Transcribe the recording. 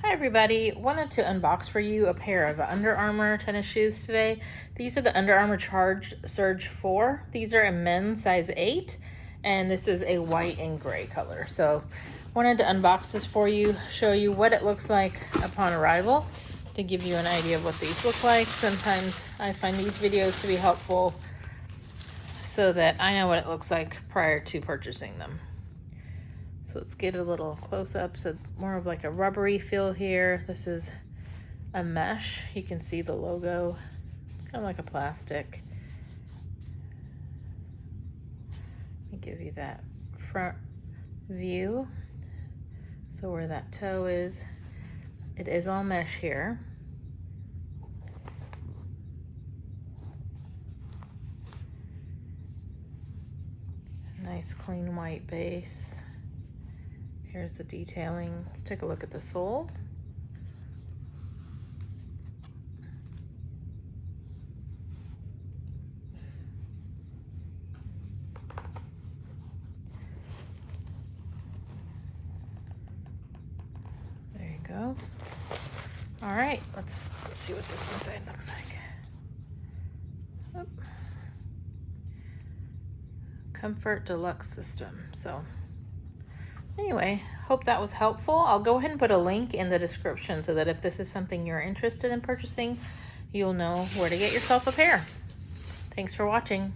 Hi everybody, wanted to unbox for you a pair of Under Armour tennis shoes today. These are the Under Armour Charged Surge 4. These are a men's size 8 and this is a white and gray color. So wanted to unbox this for you, show you what it looks like upon arrival to give you an idea of what these look like. Sometimes I find these videos to be helpful so that I know what it looks like prior to purchasing them. So let's get a little close up. So more of like a rubbery feel here. This is a mesh. You can see the logo, kind of like a plastic. Let me give you that front view. So where that toe is, it is all mesh here. Nice clean white base. Here's the detailing. Let's take a look at the sole. There you go. All right, let's see what this inside looks like. Oop. Comfort Deluxe System. So anyway, hope that was helpful. I'll go ahead and put a link in the description so that if this is something you're interested in purchasing, you'll know where to get yourself a pair. Thanks for watching.